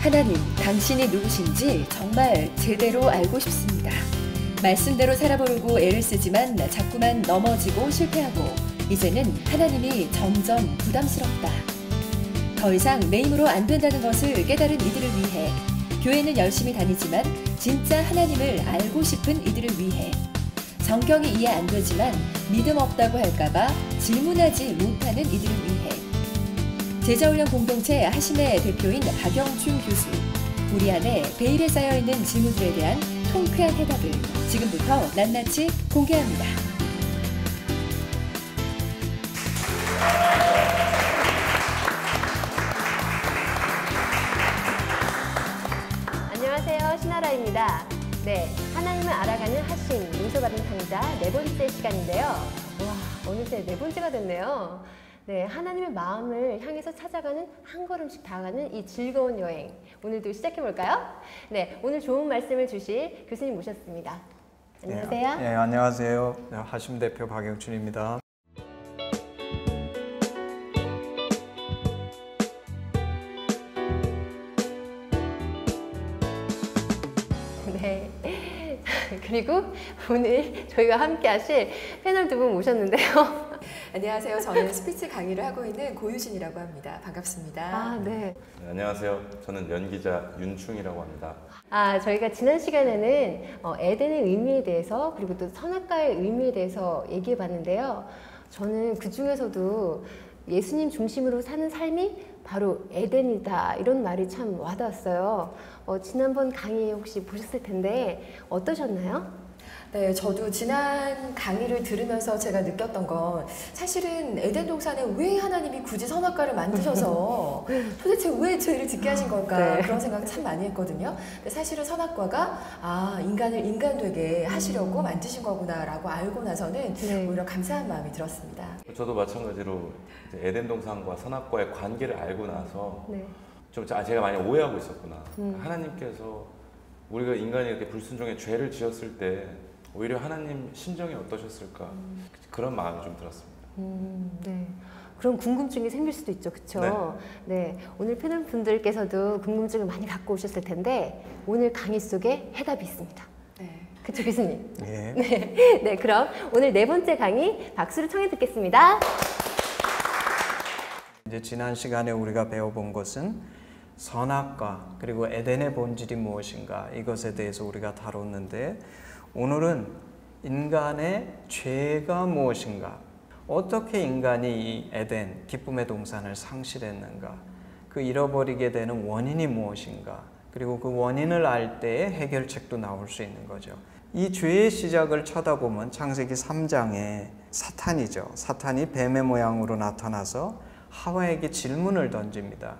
하나님, 당신이 누구신지 정말 제대로 알고 싶습니다. 말씀대로 살아보려고 애를 쓰지만 자꾸만 넘어지고 실패하고 이제는 하나님이 점점 부담스럽다. 더 이상 내 힘으로 안 된다는 것을 깨달은 이들을 위해, 교회는 열심히 다니지만 진짜 하나님을 알고 싶은 이들을 위해, 성경이 이해 안 되지만 믿음 없다고 할까봐 질문하지 못하는 이들을 위해, 제자훈련 공동체 하심의 대표인 박영춘 교수, 우리 안에 베일에 쌓여있는 질문들에 대한 통쾌한 해답을 지금부터 낱낱이 공개합니다. 안녕하세요, 신하라입니다. 네, 하나님을 알아가는 하심, 용서받은 상자 네 번째 시간인데요. 와, 어느새 네 번째가 됐네요. 네, 하나님의 마음을 향해서 찾아가는 한 걸음씩 다가가는 이 즐거운 여행, 오늘도 시작해볼까요? 네, 오늘 좋은 말씀을 주실 교수님 모셨습니다. 안녕하세요. 네, 안녕하세요. 하심 대표 박영춘입니다. 네. 그리고 오늘 저희가 함께 하실 패널 두 분 모셨는데요. 안녕하세요. 저는 스피치 강의를 하고 있는 고유진이라고 합니다. 반갑습니다. 아, 네. 네, 안녕하세요. 저는 연기자 윤충이라고 합니다. 저희가 지난 시간에는 에덴의 의미에 대해서 그리고 또 선악과의 의미에 대해서 얘기해 봤는데요. 저는 그 중에서도 예수님 중심으로 사는 삶이 바로 에덴이다, 이런 말이 참 와닿았어요. 지난번 강의 혹시 보셨을 텐데 어떠셨나요? 네, 저도 지난 강의를 들으면서 제가 느꼈던 건 사실은 에덴 동산에 왜 하나님이 굳이 선악과를 만드셔서 도대체 왜 죄를 짓게 하신 걸까, 네. 그런 생각을 참 많이 했거든요. 근데 사실은 선악과가 인간을 인간 되게 하시려고 만드신 거구나 라고 알고 나서는 네. 오히려 감사한 마음이 들었습니다. 저도 마찬가지로 이제 에덴 동산과 선악과의 관계를 알고 나서 네. 좀 제가 많이 오해하고 있었구나. 하나님께서 우리가 인간이 이렇게 불순종의 죄를 지었을 때 오히려 하나님 심정이 어떠셨을까, 그런 마음이 좀 들었습니다. 네. 그런 궁금증이 생길 수도 있죠, 그렇죠? 네. 오늘 패널 분들께서도 궁금증을 많이 갖고 오셨을 텐데 오늘 강의 속에 해답이 있습니다. 네. 그렇죠, 교수님? 예. 네. 네, 그럼 오늘 네 번째 강의 박수를 청해 듣겠습니다. 이제 지난 시간에 우리가 배워본 것은 선악과 그리고 에덴의 본질이 무엇인가, 이것에 대해서 우리가 다뤘는데, 오늘은 인간의 죄가 무엇인가, 어떻게 인간이 이 에덴, 기쁨의 동산을 상실했는가, 그 잃어버리게 되는 원인이 무엇인가, 그리고 그 원인을 알 때의 해결책도 나올 수 있는 거죠. 이 죄의 시작을 쳐다보면 창세기 3장에 사탄이죠. 사탄이 뱀의 모양으로 나타나서 하와에게 질문을 던집니다.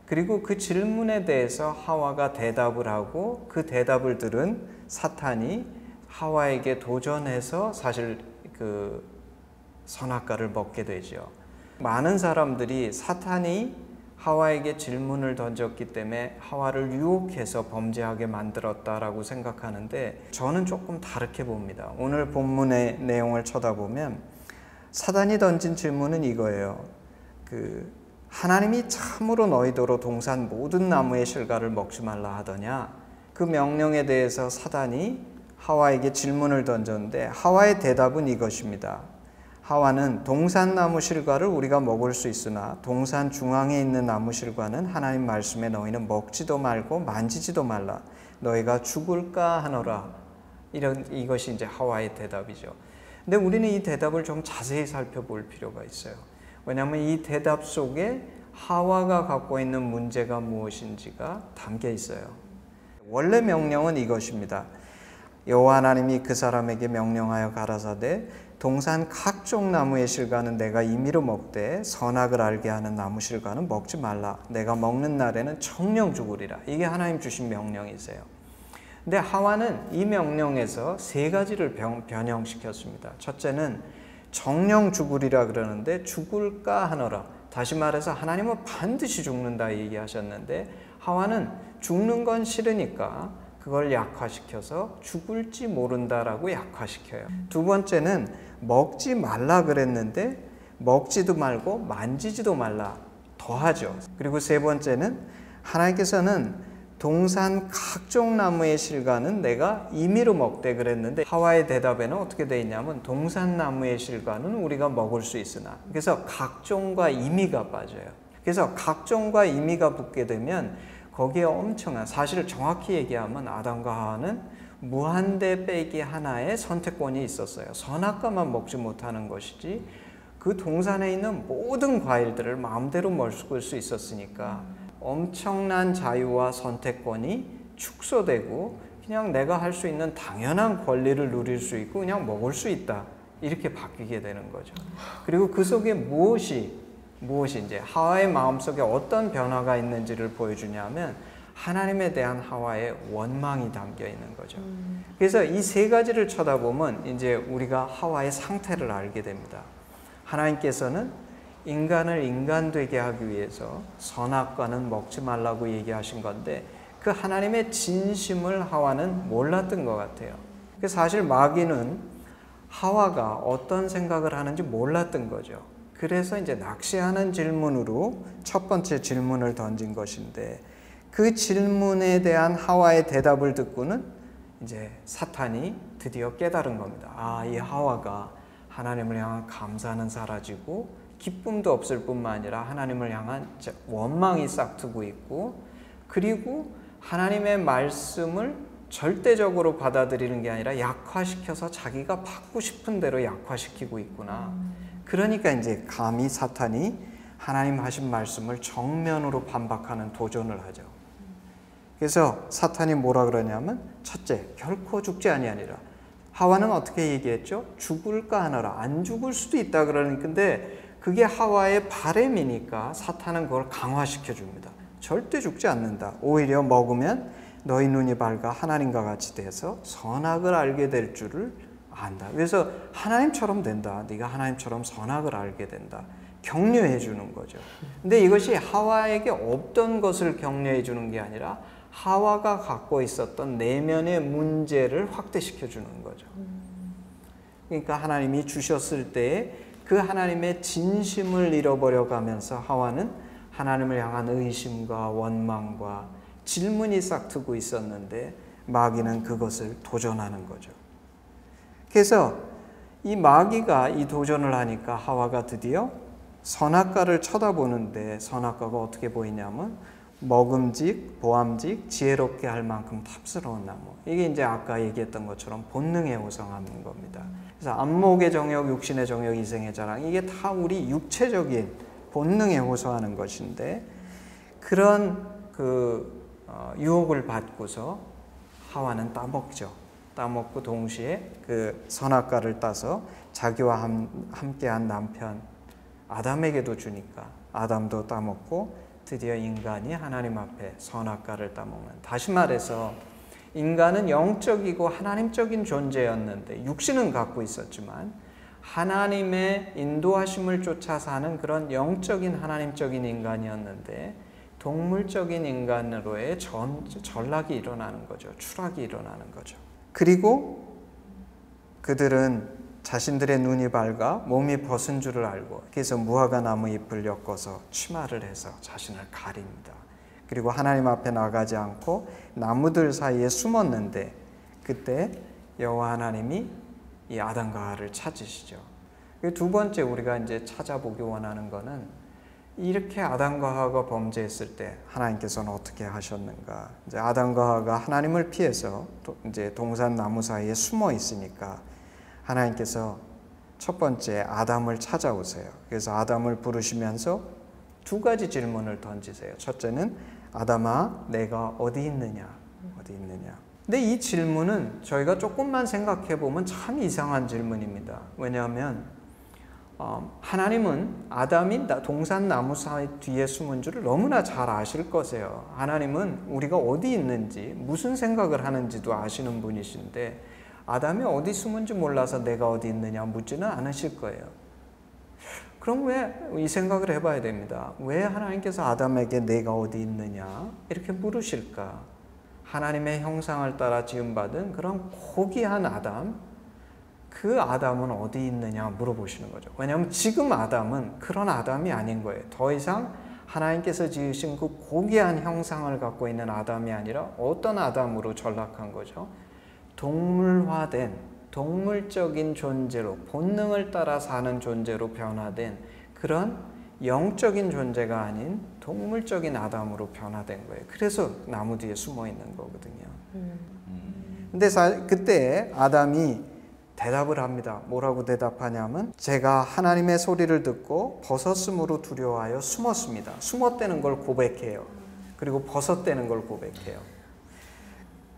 그리고 그 질문에 대해서 하와가 대답을 하고, 그 대답을 들은 사탄이 하와에게 도전해서 사실 그 선악과를 먹게 되죠. 많은 사람들이 사탄이 하와에게 질문을 던졌기 때문에 하와를 유혹해서 범죄하게 만들었다라고 생각하는데, 저는 조금 다르게 봅니다. 오늘 본문의 내용을 쳐다보면 사탄이 던진 질문은 이거예요. 하나님이 참으로 너희더러 동산 모든 나무의 실과를 먹지 말라 하더냐? 그 명령에 대해서 사탄이 하와에게 질문을 던졌는데, 하와의 대답은 이것입니다. 하와는 동산 나무 실과를 우리가 먹을 수 있으나 동산 중앙에 있는 나무 실과는 하나님 말씀에 너희는 먹지도 말고 만지지도 말라, 너희가 죽을까 하노라. 이것이 이제 하와의 대답이죠. 근데 우리는 이 대답을 좀 자세히 살펴볼 필요가 있어요. 왜냐하면 이 대답 속에 하와가 갖고 있는 문제가 무엇인지가 담겨 있어요. 원래 명령은 이것입니다. 여호와 하나님이 그 사람에게 명령하여 가라사대 동산 각종 나무의 실과는 내가 임의로 먹되 선악을 알게 하는 나무 실과는 먹지 말라. 내가 먹는 날에는 청령 죽으리라. 이게 하나님 주신 명령이세요. 근데 하와는 이 명령에서 세 가지를 변형시켰습니다. 첫째는 정령 죽으리라 그러는데 죽을까 하노라. 다시 말해서 하나님은 반드시 죽는다 얘기하셨는데, 하와는 죽는 건 싫으니까 그걸 약화시켜서 죽을지 모른다라고 약화시켜요. 두 번째는 먹지 말라 그랬는데 먹지도 말고 만지지도 말라 더하죠. 그리고 세 번째는 하나님께서는 동산 각종 나무의 실과는 내가 임의로 먹되 그랬는데 하와의 대답에는 어떻게 되어 있냐면 동산 나무의 실과는 우리가 먹을 수 있으나, 그래서 각종과 임의가 빠져요. 그래서 각종과 임의가 붙게 되면 거기에 엄청난, 사실 정확히 얘기하면 아담과 하와는 무한대 빼기 하나의 선택권이 있었어요. 선악과만 먹지 못하는 것이지 그 동산에 있는 모든 과일들을 마음대로 먹을 수 있었으니까 엄청난 자유와 선택권이 축소되고 그냥 내가 할 수 있는 당연한 권리를 누릴 수 있고 그냥 먹을 수 있다, 이렇게 바뀌게 되는 거죠. 그리고 그 속에 무엇이 이제 하와의 마음속에 어떤 변화가 있는지를 보여주냐면 하나님에 대한 하와의 원망이 담겨 있는 거죠. 그래서 이 세 가지를 쳐다보면 이제 우리가 하와의 상태를 알게 됩니다. 하나님께서는 인간을 인간 되게 하기 위해서 선악과는 먹지 말라고 얘기하신 건데 그 하나님의 진심을 하와는 몰랐던 것 같아요. 사실 마귀는 하와가 어떤 생각을 하는지 몰랐던 거죠. 그래서 이제 낚시하는 질문으로 첫 번째 질문을 던진 것인데 그 질문에 대한 하와의 대답을 듣고는 이제 사탄이 드디어 깨달은 겁니다. 아, 이 하와가 하나님을 향한 감사는 사라지고 기쁨도 없을 뿐만 아니라 하나님을 향한 원망이 싹트고 있고, 그리고 하나님의 말씀을 절대적으로 받아들이는 게 아니라 약화시켜서 자기가 받고 싶은 대로 약화시키고 있구나. 그러니까 이제 감히 사탄이 하나님 하신 말씀을 정면으로 반박하는 도전을 하죠. 그래서 사탄이 뭐라 그러냐면 첫째, 결코 죽지 아니하니라. 하와는 어떻게 얘기했죠? 죽을까 하노라. 안 죽을 수도 있다 그러는 건데 그게 하와의 바램이니까 사탄은 그걸 강화시켜 줍니다. 절대 죽지 않는다. 오히려 먹으면 너희 눈이 밝아 하나님과 같이 돼서 선악을 알게 될 줄을 안다. 그래서 하나님처럼 된다. 네가 하나님처럼 선악을 알게 된다. 격려해 주는 거죠. 근데 이것이 하와에게 없던 것을 격려해 주는 게 아니라 하와가 갖고 있었던 내면의 문제를 확대시켜 주는 거죠. 그러니까 하나님이 주셨을 때에 그 하나님의 진심을 잃어버려 가면서 하와는 하나님을 향한 의심과 원망과 질문이 싹트고 있었는데 마귀는 그것을 도전하는 거죠. 그래서 이 마귀가 이 도전을 하니까 하와가 드디어 선악과를 쳐다보는데 선악과가 어떻게 보이냐면 먹음직, 보암직, 지혜롭게 할 만큼 탑스러운 나무. 이게 이제 아까 얘기했던 것처럼 본능에 호성하는 겁니다. 그래서 안목의 정욕, 육신의 정욕, 이생의 자랑, 이게 다 우리 육체적인 본능에 호소하는 것인데 그런 유혹을 받고서 하와는 따먹죠. 따먹고 동시에 그 선악과를 따서 자기와 함께한 남편 아담에게도 주니까 아담도 따먹고 드디어 인간이 하나님 앞에 선악과를 따먹는, 다시 말해서 인간은 영적이고 하나님적인 존재였는데 육신은 갖고 있었지만 하나님의 인도하심을 쫓아 사는 그런 영적인 하나님적인 인간이었는데 동물적인 인간으로의 전락이 일어나는 거죠. 추락이 일어나는 거죠. 그리고 그들은 자신들의 눈이 밝아 몸이 벗은 줄을 알고 그래서 무화과 나무 잎을 엮어서 치마를 해서 자신을 가립니다. 그리고 하나님 앞에 나가지 않고 나무들 사이에 숨었는데 그때 여호와 하나님이 이 아담과 하와를 찾으시죠. 두 번째 우리가 이제 찾아보기 원하는 거는 이렇게 아담과 하와가 범죄했을 때 하나님께서는 어떻게 하셨는가? 이제 아담과 하와가 하나님을 피해서 이제 동산 나무 사이에 숨어 있으니까 하나님께서 첫 번째 아담을 찾아오세요. 그래서 아담을 부르시면서 두 가지 질문을 던지세요. 첫째는 아담아, 내가 어디 있느냐? 어디 있느냐? 근데 이 질문은 저희가 조금만 생각해 보면 참 이상한 질문입니다. 왜냐하면 하나님은 아담이 동산 나무 사이 뒤에 숨은 줄을 너무나 잘 아실 거세요. 하나님은 우리가 어디 있는지 무슨 생각을 하는지도 아시는 분이신데 아담이 어디 숨은지 몰라서 내가 어디 있느냐 묻지는 않으실 거예요. 그럼 왜 이 생각을 해봐야 됩니다. 왜 하나님께서 아담에게 내가 어디 있느냐 이렇게 물으실까? 하나님의 형상을 따라 지음받은 그런 고귀한 아담, 그 아담은 어디 있느냐 물어보시는 거죠. 왜냐하면 지금 아담은 그런 아담이 아닌 거예요. 더 이상 하나님께서 지으신 그 고귀한 형상을 갖고 있는 아담이 아니라 어떤 아담으로 전락한 거죠? 동물화된, 동물적인 존재로, 본능을 따라 사는 존재로 변화된 그런 영적인 존재가 아닌 동물적인 아담으로 변화된 거예요. 그래서 나무 뒤에 숨어 있는 거거든요. 근데 그때 아담이 대답을 합니다. 뭐라고 대답하냐면 제가 하나님의 소리를 듣고 벗었으므로 두려워하여 숨었습니다. 숨었다는 걸 고백해요. 그리고 벗었다는 걸 고백해요.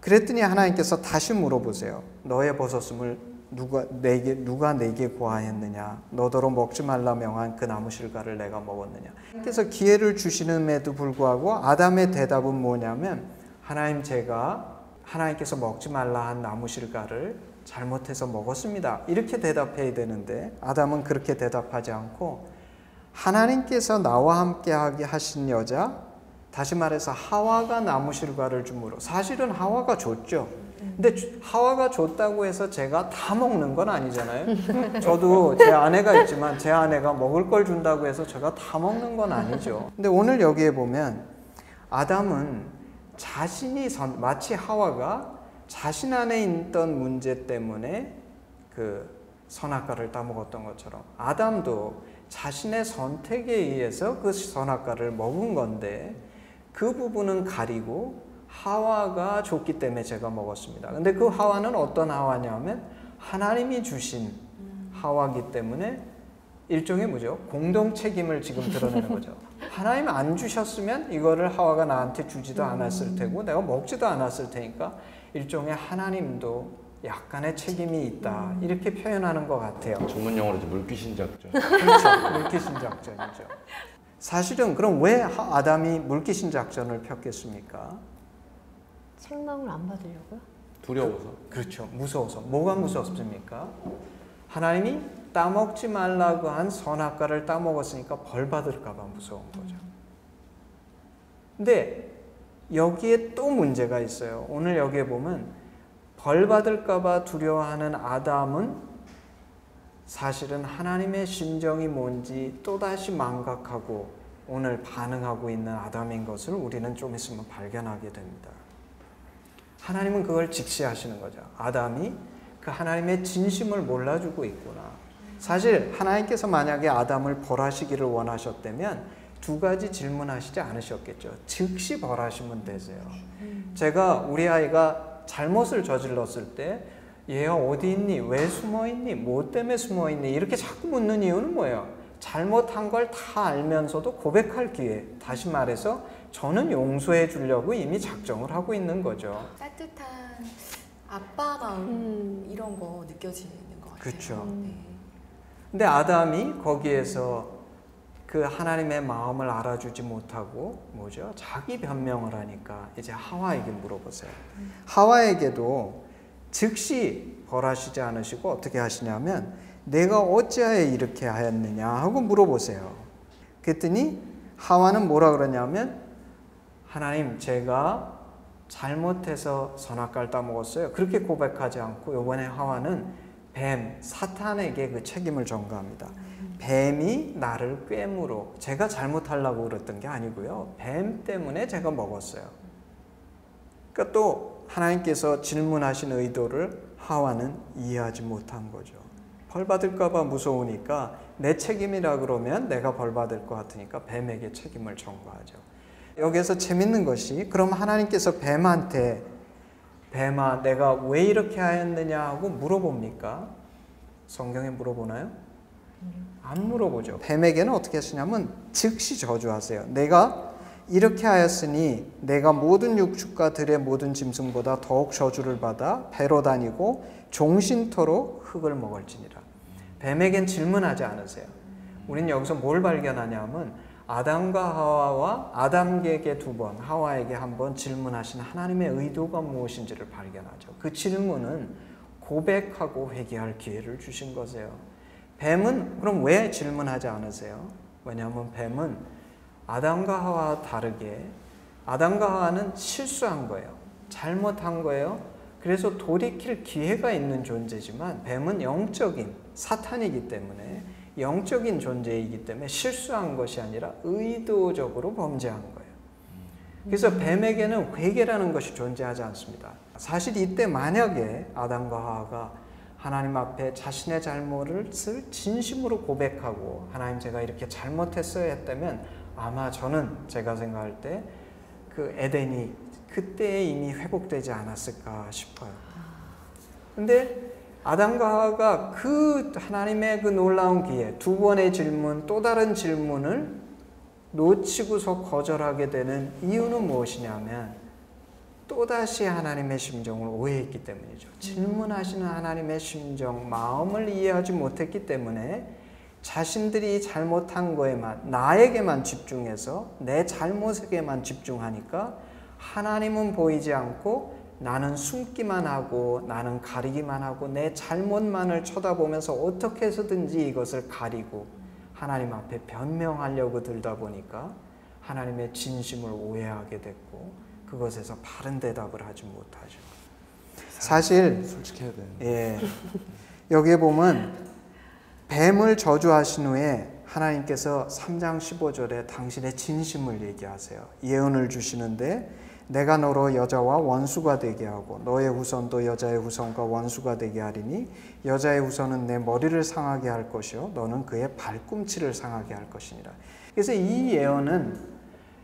그랬더니 하나님께서 다시 물어보세요. 너의 벗었음을 누가 내게 고하였느냐? 너더러 먹지 말라 명한 그 나무 실과를 내가 먹었느냐? 하나님께서 기회를 주시는에도 불구하고 아담의 대답은 뭐냐면 하나님, 제가 하나님께서 먹지 말라 한 나무 실과를 잘못해서 먹었습니다. 이렇게 대답해야 되는데 아담은 그렇게 대답하지 않고 하나님께서 나와 함께 하게 하신 여자, 다시 말해서 하와가 나무 실과를 줌으로, 사실은 하와가 줬죠. 근데 하와가 줬다고 해서 제가 다 먹는 건 아니잖아요. 저도 제 아내가 있지만 제 아내가 먹을 걸 준다고 해서 제가 다 먹는 건 아니죠. 근데 오늘 여기에 보면 아담은 자신이 마치 하와가 자신 안에 있던 문제 때문에 그 선악과를 따먹었던 것처럼 아담도 자신의 선택에 의해서 그 선악과를 먹은 건데 그 부분은 가리고 하와가 줬기 때문에 제가 먹었습니다. 근데 그 하와는 어떤 하와냐면 하나님이 주신 하와이기 때문에 일종의 뭐죠? 공동 책임을 지금 드러내는 거죠. 하나님 안 주셨으면 이거를 하와가 나한테 주지도 않았을 테고 내가 먹지도 않았을 테니까 일종의 하나님도 약간의 책임이 있다. 이렇게 표현하는 것 같아요. 전문 용어로 물귀신 작전. 그렇죠. 물귀신 작전이죠. 사실은 그럼 왜 아담이 물귀신 작전을 폈겠습니까? 책망을 안 받으려고요? 두려워서. 그렇죠. 무서워서. 뭐가 무섭습니까? 하나님이 따먹지 말라고 한 선악과를 따먹었으니까 벌 받을까 봐 무서운 거죠. 근데 여기에 또 문제가 있어요. 오늘 여기에 보면 벌 받을까 봐 두려워하는 아담은 사실은 하나님의 심정이 뭔지 또다시 망각하고 오늘 반응하고 있는 아담인 것을 우리는 좀 있으면 발견하게 됩니다. 하나님은 그걸 직시하시는 거죠. 아담이 그 하나님의 진심을 몰라주고 있구나. 사실 하나님께서 만약에 아담을 벌하시기를 원하셨다면 두 가지 질문하시지 않으셨겠죠. 즉시 벌하시면 되세요. 제가 우리 아이가 잘못을 저질렀을 때 얘가 어디 있니? 왜 숨어 있니? 뭐 때문에 숨어 있니? 이렇게 자꾸 묻는 이유는 뭐예요? 잘못한 걸 다 알면서도 고백할 기회. 다시 말해서 저는 용서해 주려고 이미 작정을 하고 있는 거죠. 따뜻한 아빠 마음 이런 거 느껴지는 것 같아요. 그렇죠. 네. 근데 아담이 거기에서 그 하나님의 마음을 알아주지 못하고 뭐죠? 자기 변명을 하니까 이제 하와에게 물어보세요. 하와에게도 즉시 벌하시지 않으시고 어떻게 하시냐면 내가 어찌하여 이렇게 하였느냐 하고 물어보세요. 그랬더니 하와는 뭐라 그러냐면 하나님, 제가 잘못해서 선악과를 따먹었어요. 그렇게 고백하지 않고 이번에 하와는 뱀, 사탄에게 그 책임을 전가합니다. 뱀이 나를 꿰물어. 제가 잘못하려고 그랬던 게 아니고요. 뱀 때문에 제가 먹었어요. 그러니까 또 하나님께서 질문하신 의도를 하와는 이해하지 못한 거죠. 벌 받을까 봐 무서우니까 내 책임이라 그러면 내가 벌 받을 것 같으니까 뱀에게 책임을 전가하죠. 여기에서 재밌는 것이 그럼 하나님께서 뱀한테 뱀아 내가 왜 이렇게 하였느냐 하고 물어봅니까? 성경에 물어보나요? 안 물어보죠. 뱀에게는 어떻게 하시냐면 즉시 저주하세요. 내가 이렇게 하였으니 내가 모든 육축가들의 모든 짐승보다 더욱 저주를 받아 배로 다니고 종신토록 흙을 먹을지니라. 뱀에겐 질문하지 않으세요. 우린 여기서 뭘 발견하냐면 아담과 하와와 아담에게 두 번, 하와에게 한 번 질문하신 하나님의 의도가 무엇인지를 발견하죠. 그 질문은 고백하고 회개할 기회를 주신 거세요. 뱀은 그럼 왜 질문하지 않으세요? 왜냐하면 뱀은 아담과 하와와 다르게 아담과 하와는 실수한 거예요. 잘못한 거예요. 그래서 돌이킬 기회가 있는 존재지만 뱀은 영적인 사탄이기 때문에 영적인 존재이기 때문에 실수한 것이 아니라 의도적으로 범죄한 거예요. 그래서 뱀에게는 회개라는 것이 존재하지 않습니다. 사실 이때 만약에 아담과 하와가 하나님 앞에 자신의 잘못을 진심으로 고백하고 하나님 제가 이렇게 잘못했어야 했다면 아마 저는 제가 생각할 때 그 에덴이 그때 이미 회복되지 않았을까 싶어요. 근데 아담과 하와가 그 하나님의 그 놀라운 기회, 두 번의 질문, 또 다른 질문을 놓치고서 거절하게 되는 이유는 무엇이냐면 또다시 하나님의 심정을 오해했기 때문이죠. 질문하시는 하나님의 심정, 마음을 이해하지 못했기 때문에 자신들이 잘못한 거에만, 나에게만 집중해서 내 잘못에게만 집중하니까 하나님은 보이지 않고 나는 숨기만 하고 나는 가리기만 하고 내 잘못만을 쳐다보면서 어떻게 해서든지 이것을 가리고 하나님 앞에 변명하려고 들다 보니까 하나님의 진심을 오해하게 됐고 그것에서 바른 대답을 하지 못하죠. 사실 솔직해야 돼. 예, 여기에 보면 뱀을 저주하신 후에 하나님께서 3장 15절에 당신의 진심을 얘기하세요. 예언을 주시는데 내가 너로 여자와 원수가 되게 하고 너의 후손도 여자의 후손과 원수가 되게 하리니 여자의 후손은 내 머리를 상하게 할 것이요 너는 그의 발꿈치를 상하게 할 것이니라. 그래서 이 예언은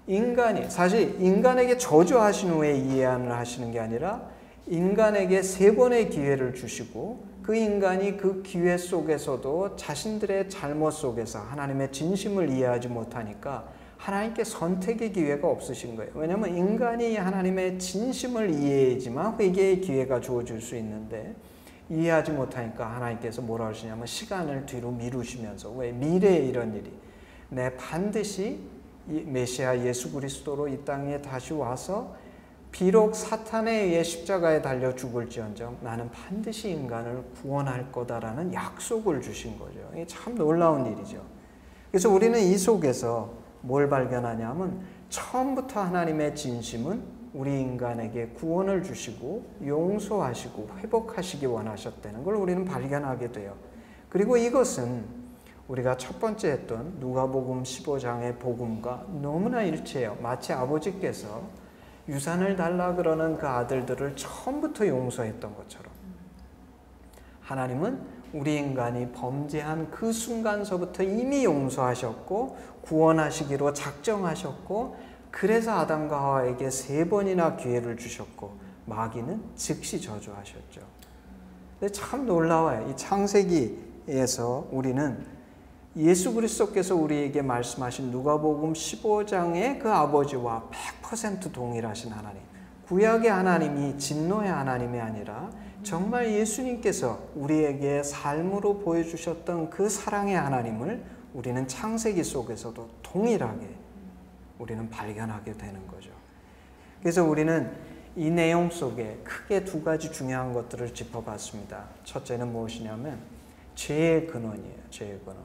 인간이 사실 인간에게 저주하신 후에 이 예언을 하시는 게 아니라 인간에게 3번의 기회를 주시고 그 인간이 그 기회 속에서도 자신들의 잘못 속에서 하나님의 진심을 이해하지 못하니까 하나님께 선택의 기회가 없으신 거예요. 왜냐하면 인간이 하나님의 진심을 이해해야지만 회개의 기회가 주어질 수 있는데 이해하지 못하니까 하나님께서 뭐라 하시냐면 시간을 뒤로 미루시면서 왜 미래에 이런 일이 내 반드시 메시아 예수 그리스도로 이 땅에 다시 와서 비록 사탄에 의해 십자가에 달려 죽을지언정 나는 반드시 인간을 구원할 거다라는 약속을 주신 거죠. 이게 참 놀라운 일이죠. 그래서 우리는 이 속에서 뭘 발견하냐면 처음부터 하나님의 진심은 우리 인간에게 구원을 주시고 용서하시고 회복하시기 원하셨다는 걸 우리는 발견하게 돼요. 그리고 이것은 우리가 첫 번째 했던 누가복음 15장의 복음과 너무나 일치해요. 마치 아버지께서 유산을 달라 그러는 그 아들들을 처음부터 용서했던 것처럼 하나님은 우리 인간이 범죄한 그 순간서부터 이미 용서하셨고 구원하시기로 작정하셨고 그래서 아담과 하와에게 3번이나 기회를 주셨고 마귀는 즉시 저주하셨죠. 근데 참 놀라워요. 이 창세기에서 우리는 예수 그리스도께서 우리에게 말씀하신 누가복음 15장의 그 아버지와 100% 동일하신 하나님, 구약의 하나님이 진노의 하나님이 아니라 정말 예수님께서 우리에게 삶으로 보여주셨던 그 사랑의 하나님을 우리는 창세기 속에서도 동일하게 우리는 발견하게 되는 거죠. 그래서 우리는 이 내용 속에 크게 2가지 중요한 것들을 짚어봤습니다. 첫째는 무엇이냐면 죄의 근원이에요. 죄의 근원.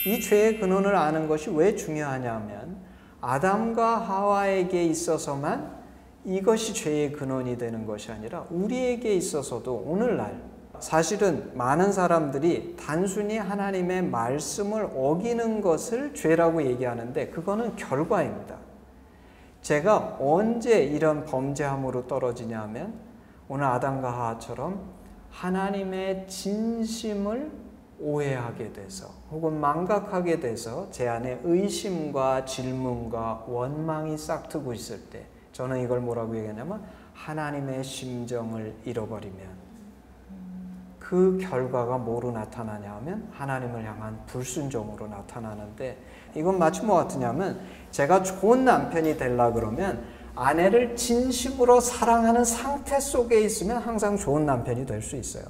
이 죄의 근원을 아는 것이 왜 중요하냐면 아담과 하와에게 있어서만 이것이 죄의 근원이 되는 것이 아니라 우리에게 있어서도 오늘날 사실은 많은 사람들이 단순히 하나님의 말씀을 어기는 것을 죄라고 얘기하는데 그거는 결과입니다. 제가 언제 이런 범죄함으로 떨어지냐면 오늘 아담과 하와처럼 하나님의 진심을 오해하게 돼서 혹은 망각하게 돼서 제 안에 의심과 질문과 원망이 싹트고 있을 때 저는 이걸 뭐라고 얘기하냐면 하나님의 심정을 잃어버리면 그 결과가 뭐로 나타나냐 하면 하나님을 향한 불순종으로 나타나는데 이건 마치 뭐 같으냐면 제가 좋은 남편이 되려고 그러면 아내를 진심으로 사랑하는 상태 속에 있으면 항상 좋은 남편이 될 수 있어요.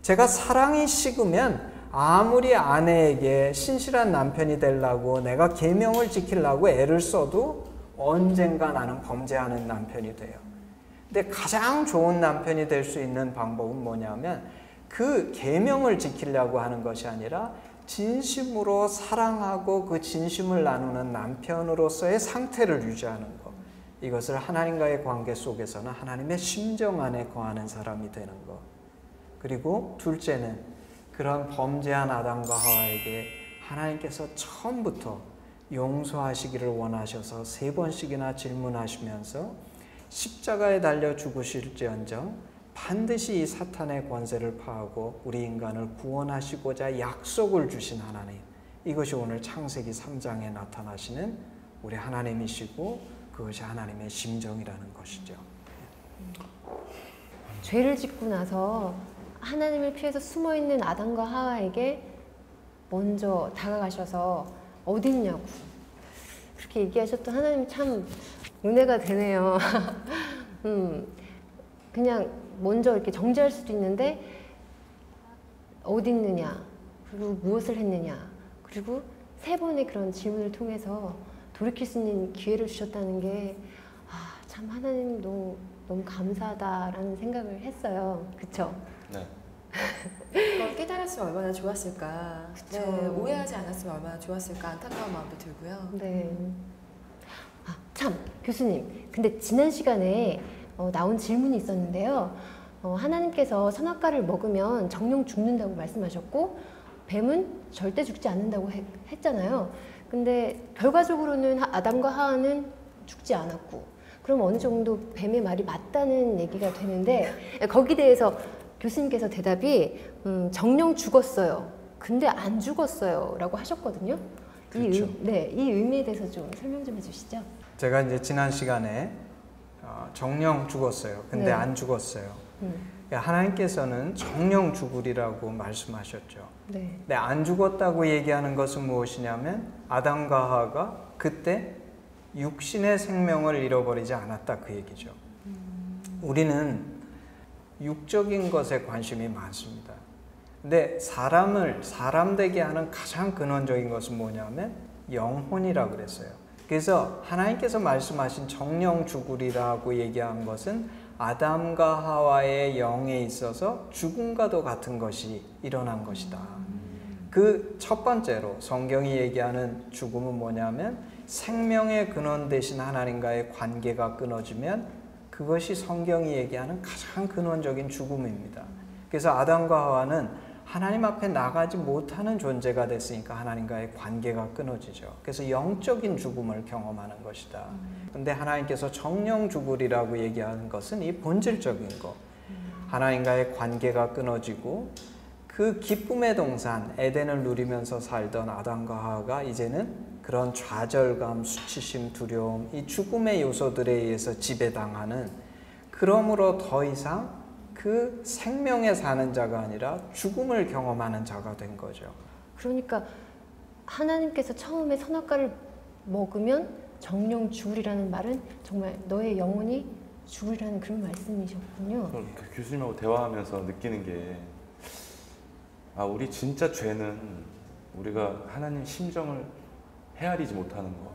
제가 사랑이 식으면 아무리 아내에게 신실한 남편이 되려고 내가 계명을 지키려고 애를 써도 언젠가 나는 범죄하는 남편이 돼요. 근데 가장 좋은 남편이 될 수 있는 방법은 뭐냐면 그 계명을 지키려고 하는 것이 아니라 진심으로 사랑하고 그 진심을 나누는 남편으로서의 상태를 유지하는 것. 이것을 하나님과의 관계 속에서는 하나님의 심정 안에 거하는 사람이 되는 것. 그리고 둘째는 그런 범죄한 아담과 하와에게 하나님께서 처음부터 용서하시기를 원하셔서 3번씩이나 질문하시면서 십자가에 달려 죽으실지언정 반드시 이 사탄의 권세를 파하고 우리 인간을 구원하시고자 약속을 주신 하나님, 이것이 오늘 창세기 3장에 나타나시는 우리 하나님이시고 그것이 하나님의 심정이라는 것이죠. 죄를 짓고 나서 하나님을 피해서 숨어있는 아담과 하와에게 먼저 다가가셔서 어디 있냐고 그렇게 얘기하셨던 하나님이 참 은혜가 되네요. 그냥 먼저 이렇게 정죄할 수도 있는데 어디 있느냐, 그리고 무엇을 했느냐, 그리고 3번의 그런 질문을 통해서 돌이킬 수 있는 기회를 주셨다는 게 참 하나님 너무 감사하다라는 생각을 했어요. 그쵸? 네. 그걸 깨달았으면 얼마나 좋았을까. 그쵸. 네, 오해하지 않았으면 얼마나 좋았을까 안타까운 마음도 들고요. 네. 참 교수님, 근데 지난 시간에 나온 질문이 있었는데요. 하나님께서 선악과를 먹으면 정령 죽는다고 말씀하셨고 뱀은 절대 죽지 않는다고 했잖아요. 근데 결과적으로는 아담과 하와는 죽지 않았고, 그럼 어느 정도 뱀의 말이 맞다는 얘기가 되는데 거기에 대해서 교수님께서 대답이 정령 죽었어요. 근데 안 죽었어요 라고 하셨거든요. 그렇죠. 이 의미에 대해서 좀 설명 좀 해주시죠. 제가 이제 지난 시간에 정령 죽었어요. 근데 네. 안 죽었어요. 하나님께서는 정령 죽으리라고 말씀하셨죠. 네. 근데 안 죽었다고 얘기하는 것은 무엇이냐면 아담과 하와가 그때 육신의 생명을 잃어버리지 않았다 그 얘기죠. 우리는 육적인 것에 관심이 많습니다. 근데 사람 되게 하는 가장 근원적인 것은 뭐냐면 영혼이라고 그랬어요. 그래서 하나님께서 말씀하신 정령 죽으리라고 얘기한 것은 아담과 하와의 영에 있어서 죽음과도 같은 것이 일어난 것이다. 그 첫 번째로 성경이 얘기하는 죽음은 뭐냐면 생명의 근원 되신 하나님과의 관계가 끊어지면 그것이 성경이 얘기하는 가장 근원적인 죽음입니다. 그래서 아담과 하와는 하나님 앞에 나가지 못하는 존재가 됐으니까 하나님과의 관계가 끊어지죠. 그래서 영적인 죽음을 경험하는 것이다. 그런데 하나님께서 정령 죽으리라고 얘기하는 것은 이 본질적인 것. 하나님과의 관계가 끊어지고 그 기쁨의 동산 에덴을 누리면서 살던 아담과 하와가 이제는 그런 좌절감, 수치심, 두려움, 이 죽음의 요소들에 의해서 지배당하는, 그러므로 더 이상 그 생명에 사는 자가 아니라 죽음을 경험하는 자가 된 거죠. 그러니까 하나님께서 처음에 선악과를 먹으면 정령 죽으리라는 말은 정말 너의 영혼이 죽으리라는 그런 말씀이셨군요. 그러니까 교수님하고 대화하면서 느끼는 게 우리 진짜 죄는 우리가 하나님 심정을 헤아리지 못하는 거,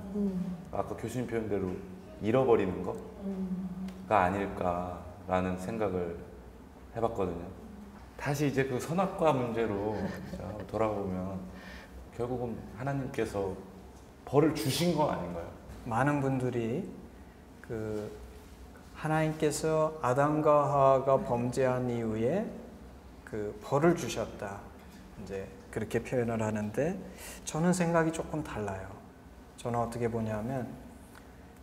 아까 교수님 표현대로 잃어버리는 거가 아닐까라는 생각을 해봤거든요. 다시 이제 그 선악과 문제로 돌아보면 결국은 하나님께서 벌을 주신 거 아닌가요? 많은 분들이 하나님께서 아담과 하와가 범죄한 이후에 벌을 주셨다, 이제 그렇게 표현을 하는데 저는 생각이 조금 달라요. 저는 어떻게 보냐면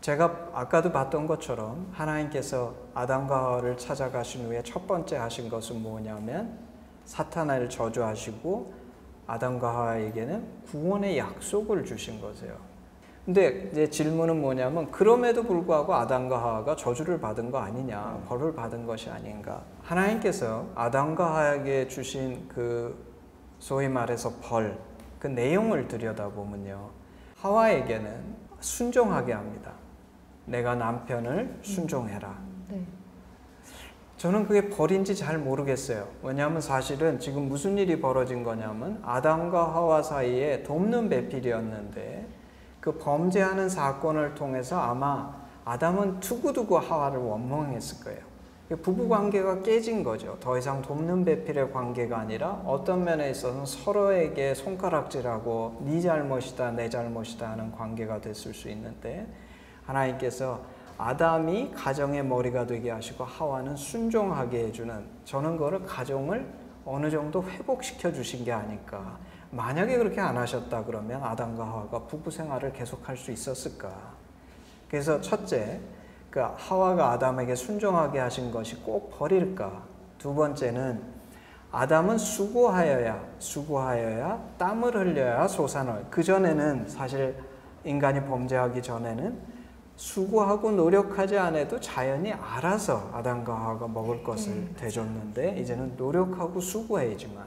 제가 아까도 봤던 것처럼 하나님께서 아담과 하와를 찾아가신 후에 첫 번째 하신 것은 뭐냐면 사탄을 저주하시고 아담과 하와에게는 구원의 약속을 주신 거세요. 근데 이제 질문은 뭐냐면 그럼에도 불구하고 아담과 하와가 저주를 받은 거 아니냐, 벌을 받은 것이 아닌가. 하나님께서 아담과 하와에게 주신 소위 말해서 벌, 그 내용을 들여다보면요, 하와에게는 순종하게 합니다. 내가 남편을 순종해라. 네. 저는 그게 벌인지 잘 모르겠어요. 왜냐하면 사실은 지금 무슨 일이 벌어진 거냐면 아담과 하와 사이에 돕는 배필이었는데 그 범죄하는 사건을 통해서 아마 아담은 두고두고 하와를 원망했을 거예요. 부부관계가 깨진 거죠. 더 이상 돕는 배필의 관계가 아니라 어떤 면에 있어서는 서로에게 손가락질하고 네 잘못이다 내 잘못이다 하는 관계가 됐을 수 있는데 하나님께서 아담이 가정의 머리가 되게 하시고 하와는 순종하게 해주는, 저는 그거를 가정을 어느 정도 회복시켜 주신 게 아닐까. 만약에 그렇게 안 하셨다 그러면 아담과 하와가 부부 생활을 계속할 수 있었을까. 그래서 첫째, 그 하와가 아담에게 순종하게 하신 것이 꼭 버릴까. 두 번째는 아담은 수고하여야 땀을 흘려야 솟아날. 그전에는 사실 인간이 범죄하기 전에는 수고하고 노력하지 않아도 자연이 알아서 아담과 하와가 먹을 것을 대줬는데 이제는 노력하고 수고해야지만.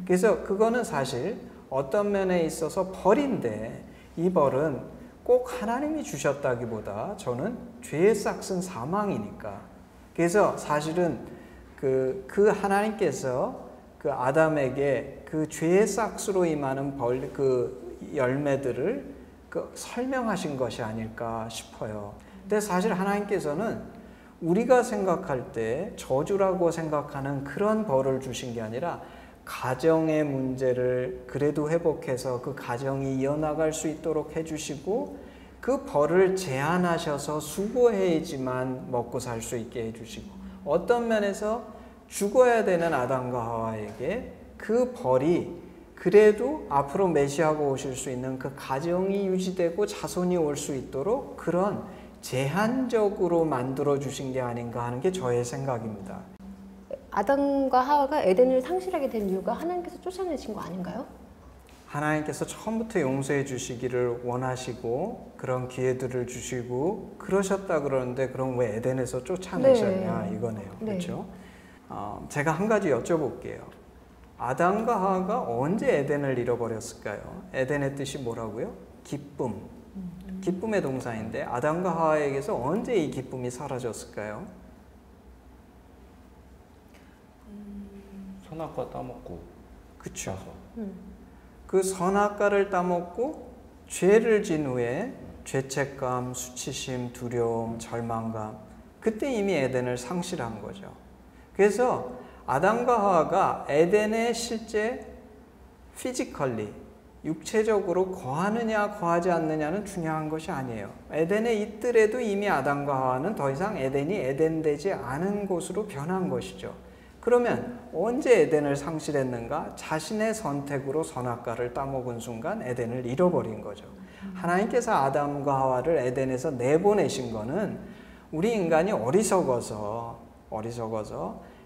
그래서 그거는 사실 어떤 면에 있어서 벌인데 이 벌은 꼭 하나님이 주셨다기보다 저는 죄의 싹은 사망이니까. 그래서 사실은 그 하나님께서 그 아담에게 그 죄의 싹으로 임하는 그 열매들을 설명하신 것이 아닐까 싶어요. 근데 사실 하나님께서는 우리가 생각할 때 저주라고 생각하는 그런 벌을 주신 게 아니라 가정의 문제를 그래도 회복해서 그 가정이 이어나갈 수 있도록 해주시고 그 벌을 제한하셔서 수고해야지만 먹고 살 수 있게 해주시고 어떤 면에서 죽어야 되는 아담과 하와에게 그 벌이 그래도 앞으로 메시아가 오실 수 있는 그 가정이 유지되고 자손이 올 수 있도록 그런 제한적으로 만들어 주신 게 아닌가 하는 게 저의 생각입니다. 아담과 하와가 에덴을 상실하게 된 이유가 하나님께서 쫓아내신 거 아닌가요? 하나님께서 처음부터 용서해 주시기를 원하시고 그런 기회들을 주시고 그러셨다 그러는데 그럼 왜 에덴에서 쫓아내셨냐 이거네요. 그렇죠? 제가 한 가지 여쭤볼게요. 아담과 하와가 언제 에덴을 잃어버렸을까요? 에덴의 뜻이 뭐라고요? 기쁨. 기쁨의 동사인데 아담과 하와에게서 언제 이 기쁨이 사라졌을까요? 선악과 따먹고. 그렇죠. 그 선악과를 따먹고 죄를 진 후에 죄책감, 수치심, 두려움, 절망감 그때 이미 에덴을 상실한 거죠. 그래서 아담과 하와가 에덴에 실제 피지컬리 육체적으로 거하느냐 거하지 않느냐는 중요한 것이 아니에요. 에덴에 있더라도 이미 아담과 하와는 더 이상 에덴이 에덴되지 않은 곳으로 변한 것이죠. 그러면 언제 에덴을 상실했는가? 자신의 선택으로 선악과를 따먹은 순간 에덴을 잃어버린 거죠. 하나님께서 아담과 하와를 에덴에서 내보내신 거는 우리 인간이 어리석어서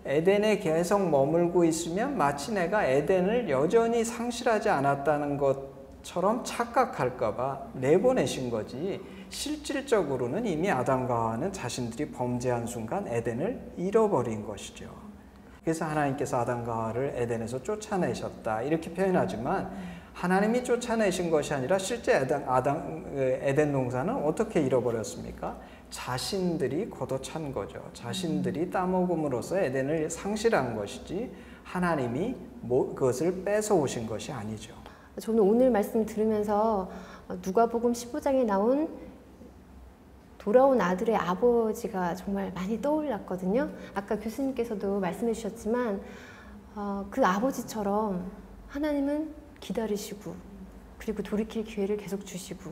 에덴에 계속 머물고 있으면 마치 내가 에덴을 여전히 상실하지 않았다는 것처럼 착각할까 봐 내보내신 거지 실질적으로는 이미 아담과 하와는 자신들이 범죄한 순간 에덴을 잃어버린 것이죠. 그래서 하나님께서 아담과 하와를 에덴에서 쫓아내셨다 이렇게 표현하지만 하나님이 쫓아내신 것이 아니라 실제 에덴 동산은 어떻게 잃어버렸습니까? 자신들이 걷어찬 거죠. 자신들이 따먹음으로써 에덴을 상실한 것이지 하나님이 그것을 뺏어오신 것이 아니죠. 저는 오늘 말씀 들으면서 누가복음 15장에 나온 돌아온 아들의 아버지가 정말 많이 떠올랐거든요. 아까 교수님께서도 말씀해 주셨지만 그 아버지처럼 하나님은 기다리시고 그리고 돌이킬 기회를 계속 주시고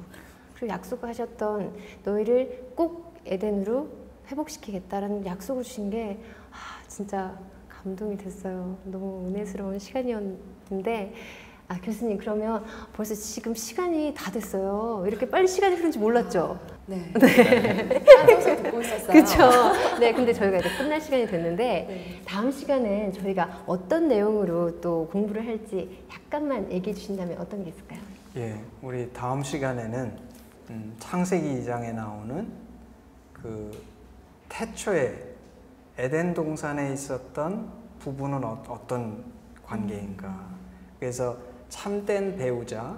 그리고 약속하셨던 너희를 꼭 에덴으로 회복시키겠다라는 약속을 주신 게 진짜 감동이 됐어요. 너무 은혜스러운 시간이었는데 교수님 그러면 벌써 지금 시간이 다 됐어요. 이렇게 빨리 시간이 흐른지 몰랐죠? 네. 한성서 듣고 있었어요. 그렇죠. 네, 근데 저희가 이제 끝날 시간이 됐는데 네. 다음 시간엔 저희가 어떤 내용으로 또 공부를 할지 약간만 얘기해 주신다면 어떤 게 있을까요? 예, 우리 다음 시간에는 창세기 2장에 나오는 그 태초에 에덴 동산에 있었던 부부는 어떤 관계인가. 그래서 참된 배우자,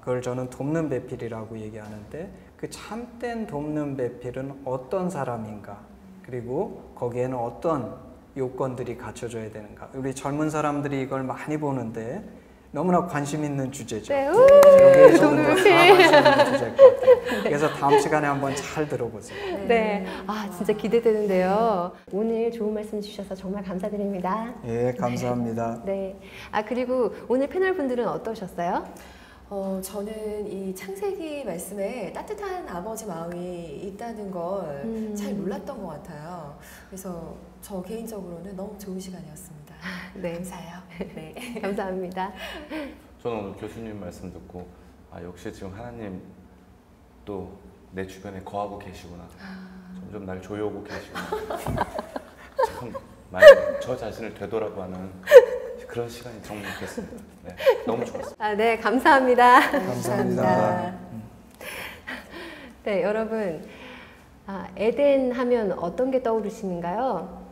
그걸 저는 돕는 배필이라고 얘기하는데 그 참된 돕는 배필은 어떤 사람인가. 그리고 거기에는 어떤 요건들이 갖춰져야 되는가. 우리 젊은 사람들이 이걸 많이 보는데 너무나 관심 있는 주제죠. 네, 여기에 조금 더 담아주는 주제일 것 같아요. 그래서 다음 시간에 한번 잘 들어보세요. 네, 진짜 기대되는데요. 오늘 좋은 말씀 주셔서 정말 감사드립니다. 예, 감사합니다. 네, 그리고 오늘 패널 분들은 어떠셨어요? 저는 이 창세기 말씀에 따뜻한 아버지 마음이 있다는 걸 잘 몰랐던 것 같아요. 그래서 저 개인적으로는 너무 좋은 시간이었습니다. 네. 감사해요. 네. 감사합니다. 저는 오늘 교수님 말씀 듣고 역시 지금 하나님 또 내 주변에 거하고 계시구나. 점점 날 조여오고 계시구나. 참 많이 저 자신을 되돌아보는 그런 시간이 정말 됐습니다. 네, 너무 좋았습니다. 네, 감사합니다. 감사합니다. 네, 여러분, 에덴 하면 어떤 게 떠오르시는가요?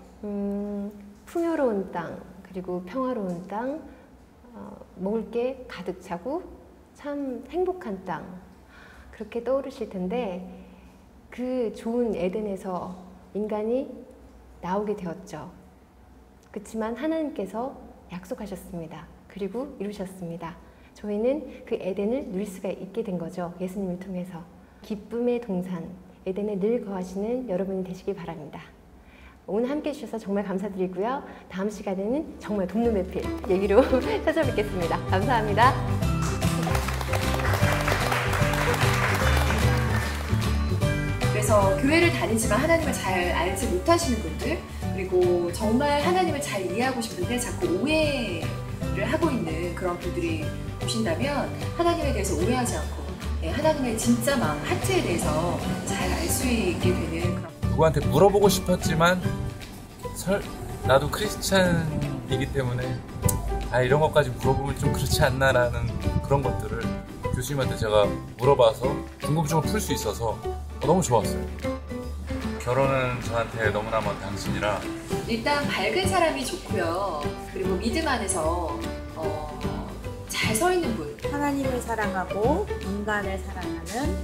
풍요로운 땅, 그리고 평화로운 땅, 먹을 게 가득 차고 참 행복한 땅, 그렇게 떠오르실 텐데 그 좋은 에덴에서 인간이 나오게 되었죠. 그렇지만 하나님께서 약속하셨습니다. 그리고 이루셨습니다. 저희는 그 에덴을 누릴 수가 있게 된 거죠. 예수님을 통해서. 기쁨의 동산, 에덴에 늘 거하시는 여러분이 되시길 바랍니다. 오늘 함께 해주셔서 정말 감사드리고요. 다음 시간에는 정말 돕는 배필 얘기로 찾아뵙겠습니다. 감사합니다. 그래서 교회를 다니지만 하나님을 잘 알지 못하시는 분들, 그리고 정말 하나님을 잘 이해하고 싶은데 자꾸 오해를 하고 있는 그런 분들이 오신다면 하나님에 대해서 오해하지 않고 하나님의 진짜 마음, 하트에 대해서 잘 알 수 있게 되는 그런. 누구한테 물어보고 싶었지만 나도 크리스찬이기 때문에 이런 것까지 물어보면 좀 그렇지 않나라는 그런 것들을 교수님한테 제가 물어봐서 궁금증을 풀 수 있어서 너무 좋았어요. 결혼은 저한테 너무나 먼 당신이라 일단 밝은 사람이 좋고요. 그리고 믿음 안에서 잘 서 있는 분. 하나님을 사랑하고 인간을 사랑하는